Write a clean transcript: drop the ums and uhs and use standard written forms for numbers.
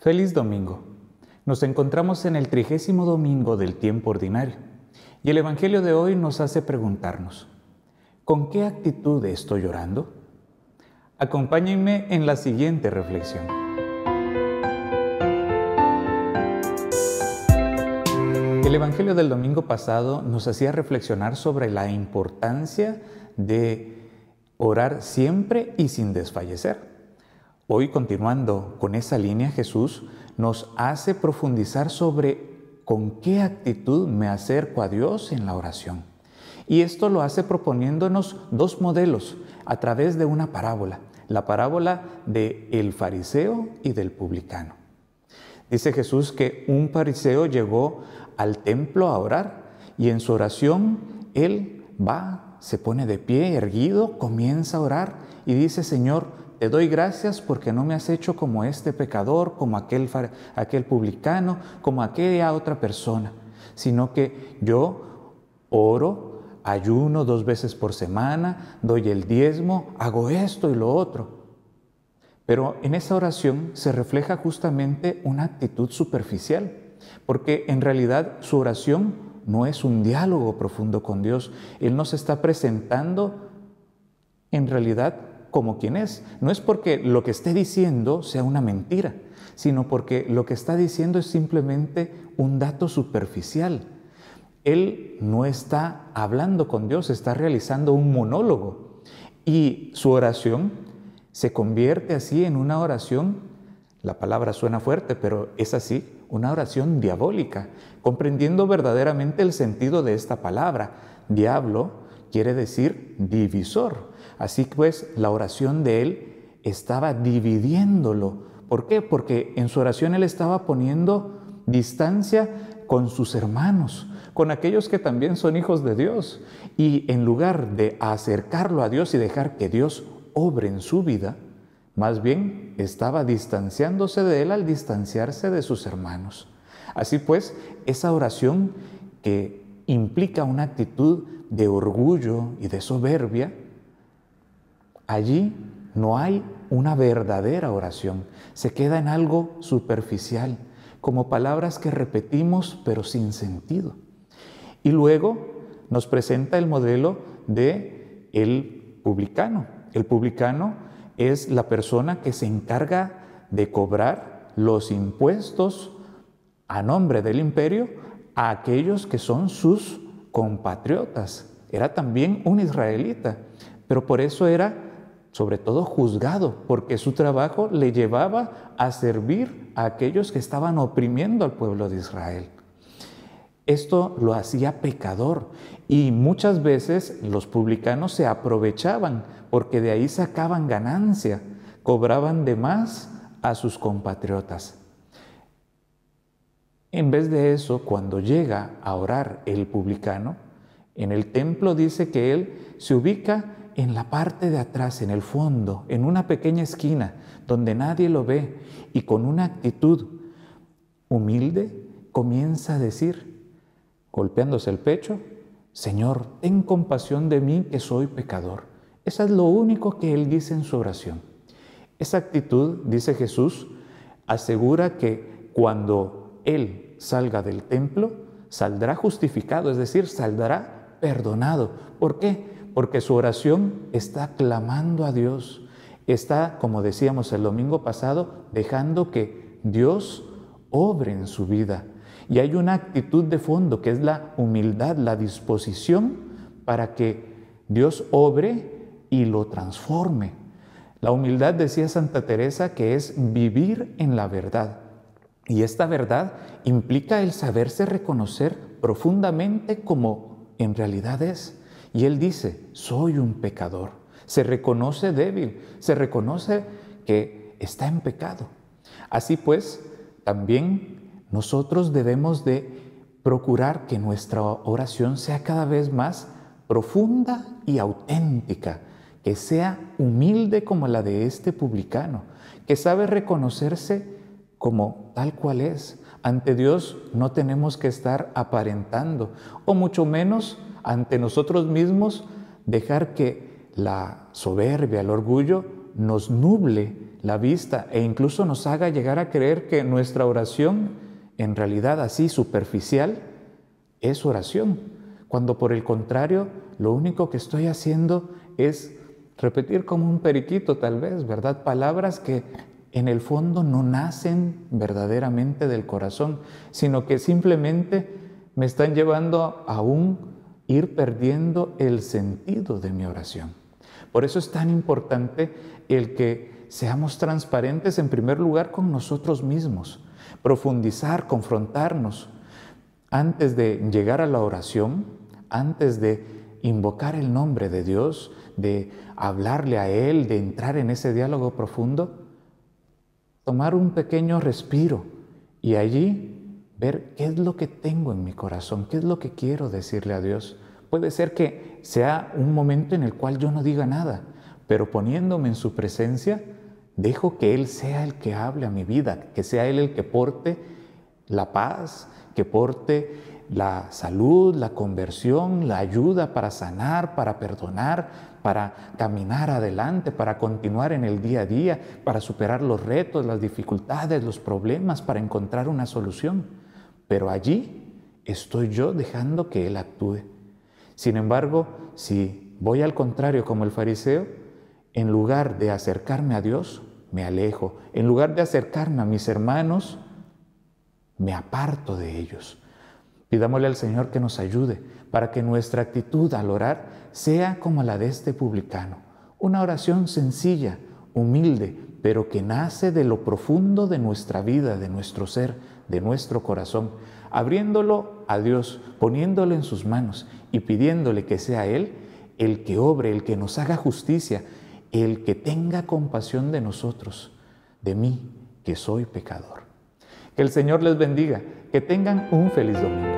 Feliz domingo. Nos encontramos en el 30º domingo del tiempo ordinario y el Evangelio de hoy nos hace preguntarnos: ¿con qué actitud estoy orando? Acompáñenme en la siguiente reflexión. El Evangelio del domingo pasado nos hacía reflexionar sobre la importancia de orar siempre y sin desfallecer. Hoy, continuando con esa línea, Jesús nos hace profundizar sobre con qué actitud me acerco a Dios en la oración. Y esto lo hace proponiéndonos dos modelos a través de una parábola, la parábola del fariseo y del publicano. Dice Jesús que un fariseo llegó al templo a orar y en su oración él va, se pone de pie, erguido, comienza a orar y dice: Señor, te doy gracias porque no me has hecho como este pecador, como aquel publicano, como aquella otra persona, sino que yo oro, ayuno 2 veces por semana, doy el diezmo, hago esto y lo otro. Pero en esa oración se refleja justamente una actitud superficial, porque en realidad su oración no es un diálogo profundo con Dios. Él nos está presentando en realidad como quien es. No es porque lo que esté diciendo sea una mentira, sino porque lo que está diciendo es simplemente un dato superficial. Él no está hablando con Dios, está realizando un monólogo. Y su oración se convierte así en una oración, la palabra suena fuerte, pero es así, una oración diabólica, comprendiendo verdaderamente el sentido de esta palabra. Diablo quiere decir divisor. Así pues, la oración de él estaba dividiéndolo. ¿Por qué? Porque en su oración él estaba poniendo distancia con sus hermanos, con aquellos que también son hijos de Dios. Y en lugar de acercarlo a Dios y dejar que Dios obre en su vida, más bien estaba distanciándose de él al distanciarse de sus hermanos. Así pues, esa oración que implica una actitud de orgullo y de soberbia, allí no hay una verdadera oración, se queda en algo superficial, como palabras que repetimos pero sin sentido. Y luego nos presenta el modelo de el publicano. El publicano es la persona que se encarga de cobrar los impuestos a nombre del imperio a aquellos que son sus compatriotas. Era también un israelita, pero por eso era sobre todo juzgado, porque su trabajo le llevaba a servir a aquellos que estaban oprimiendo al pueblo de Israel. Esto lo hacía pecador y muchas veces los publicanos se aprovechaban porque de ahí sacaban ganancia, cobraban de más a sus compatriotas. En vez de eso, cuando llega a orar el publicano, en el templo dice que él se ubica en la parte de atrás, en el fondo, en una pequeña esquina donde nadie lo ve, y con una actitud humilde comienza a decir, golpeándose el pecho: Señor, ten compasión de mí que soy pecador. Eso es lo único que él dice en su oración. Esa actitud, dice Jesús, asegura que cuando él salga del templo, saldrá justificado, es decir, saldrá perdonado. ¿Por qué? Porque su oración está clamando a Dios, está, como decíamos el domingo pasado, dejando que Dios obre en su vida. Y hay una actitud de fondo que es la humildad, la disposición para que Dios obre y lo transforme. La humildad, decía Santa Teresa, que es vivir en la verdad. Y esta verdad implica el saberse reconocer profundamente como en realidad es. Y él dice: soy un pecador. Se reconoce débil, se reconoce que está en pecado. Así pues, también nosotros debemos de procurar que nuestra oración sea cada vez más profunda y auténtica, que sea humilde como la de este publicano, que sabe reconocerse como tal cual es. Ante Dios no tenemos que estar aparentando, o mucho menos ante nosotros mismos dejar que la soberbia, el orgullo, nos nuble la vista e incluso nos haga llegar a creer que nuestra oración, en realidad así superficial, es oración, cuando por el contrario, lo único que estoy haciendo es repetir como un periquito tal vez, ¿verdad? Palabras que en el fondo no nacen verdaderamente del corazón, sino que simplemente me están llevando a ir perdiendo el sentido de mi oración. Por eso es tan importante el que seamos transparentes en primer lugar con nosotros mismos, profundizar, confrontarnos. Antes de llegar a la oración, antes de invocar el nombre de Dios, de hablarle a Él, de entrar en ese diálogo profundo, tomar un pequeño respiro y allí ver qué es lo que tengo en mi corazón, qué es lo que quiero decirle a Dios. Puede ser que sea un momento en el cual yo no diga nada, pero poniéndome en su presencia, dejo que Él sea el que hable a mi vida, que sea Él el que porte la paz, que porte la salud, la conversión, la ayuda para sanar, para perdonar, para caminar adelante, para continuar en el día a día, para superar los retos, las dificultades, los problemas, para encontrar una solución. Pero allí estoy yo dejando que Él actúe. Sin embargo, si voy al contrario como el fariseo, en lugar de acercarme a Dios, me alejo. En lugar de acercarme a mis hermanos, me aparto de ellos. Pidámosle al Señor que nos ayude para que nuestra actitud al orar sea como la de este publicano. Una oración sencilla, humilde, pero que nace de lo profundo de nuestra vida, de nuestro ser, de nuestro corazón, abriéndolo a Dios, poniéndolo en sus manos y pidiéndole que sea Él el que obre, el que nos haga justicia, el que tenga compasión de nosotros, de mí, que soy pecador. Que el Señor les bendiga, que tengan un feliz domingo.